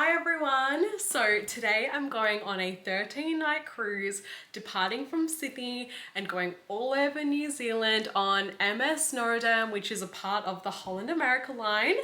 Hi everyone! So today I'm going on a 13-night cruise departing from Sydney and going all over New Zealand on MS Noordam, which is a part of the Holland America Line,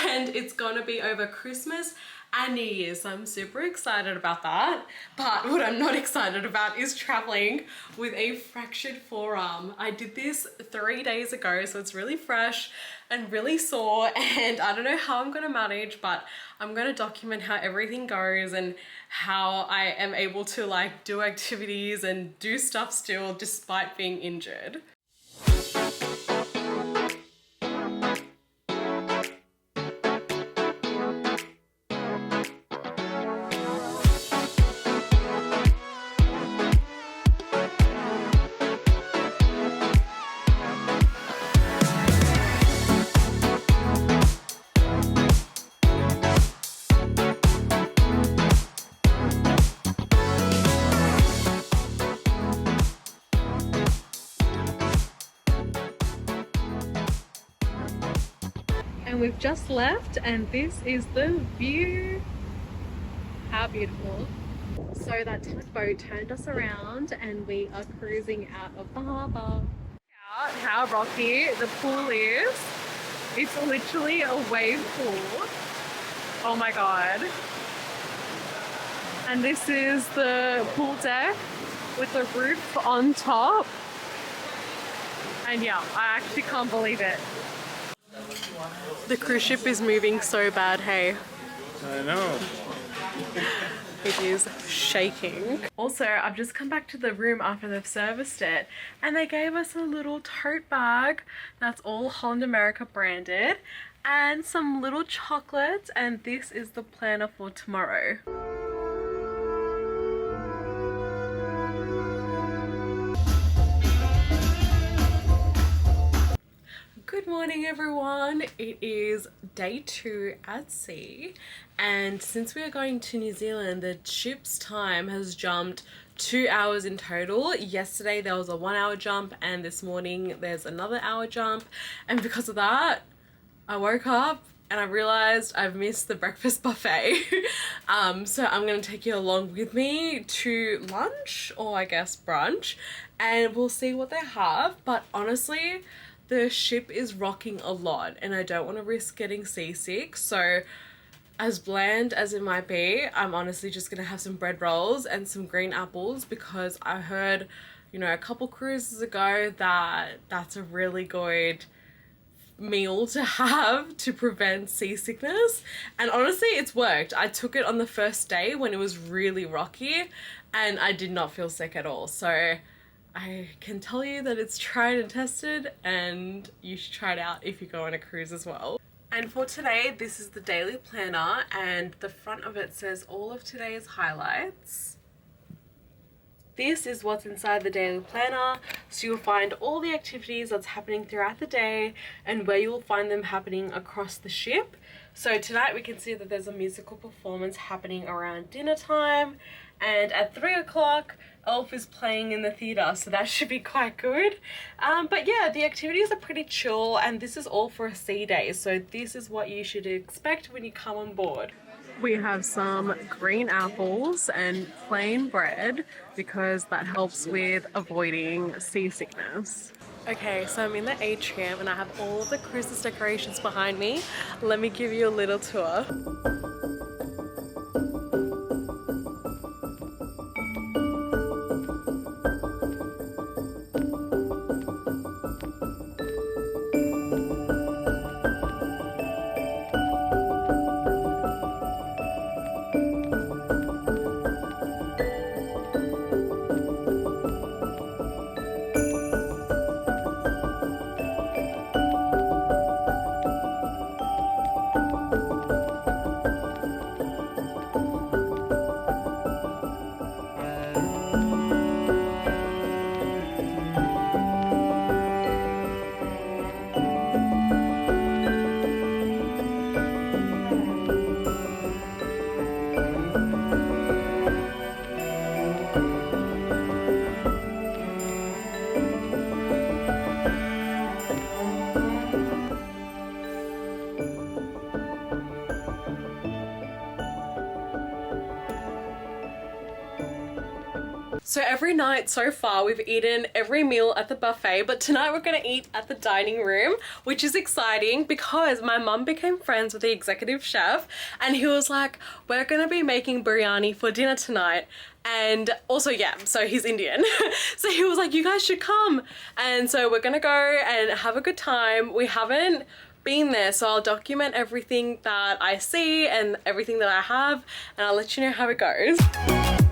and it's gonna be over Christmas and New Year's, so I'm super excited about that. But what I'm not excited about is traveling with a fractured forearm. I did this 3 days ago, so it's really fresh and really sore, and I don't know how I'm gonna manage, but I'm gonna document how everything goes and how I am able to like do activities and do stuff still despite being injured. And we've just left and this is the view. How beautiful. So that tugboat turned us around and we are cruising out of the harbour. How rocky the pool is. It's literally a wave pool. Oh my god. And this is the pool deck with the roof on top. And yeah, I actually can't believe it. The cruise ship is moving so bad, hey. I know. It is shaking. Also, I've just come back to the room after they've serviced it and they gave us a little tote bag that's all Holland America branded and some little chocolates, and this is the planner for tomorrow. Good morning everyone, it is day 2 at sea, and since we are going to New Zealand the ship's time has jumped 2 hours in total. Yesterday there was a 1 hour jump and this morning there's another hour jump, and because of that I woke up and I realized I've missed the breakfast buffet. So I'm gonna take you along with me to lunch, or I guess brunch, and we'll see what they have. But honestly, the ship is rocking a lot and I don't want to risk getting seasick, so as bland as it might be, I'm honestly just gonna have some bread rolls and some green apples because I heard, you know, a couple cruises ago that that's a really good meal to have to prevent seasickness, and honestly it's worked. I took it on the first day when it was really rocky and I did not feel sick at all, so I can tell you that it's tried and tested and you should try it out if you go on a cruise as well. And for today, this is the daily planner and the front of it says all of today's highlights. This is what's inside the daily planner, so you'll find all the activities that's happening throughout the day and where you'll find them happening across the ship. So tonight we can see that there's a musical performance happening around dinner time, and at 3 o'clock Elf is playing in the theatre, so that should be quite good. But yeah, the activities are pretty chill and this is all for a sea day, so this is what you should expect when you come on board. We have some green apples and plain bread because that helps with avoiding seasickness. Okay, so I'm in the atrium and I have all of the cruises decorations behind me. Let me give you a little tour. So every night so far we've eaten every meal at the buffet, but tonight we're gonna eat at the dining room, which is exciting because my mum became friends with the executive chef and he was like, we're gonna be making biryani for dinner tonight. And also, yeah, so he's Indian. So he was like, you guys should come. And so we're gonna go and have a good time. We haven't been there, so I'll document everything that I see and everything that I have, and I'll let you know how it goes.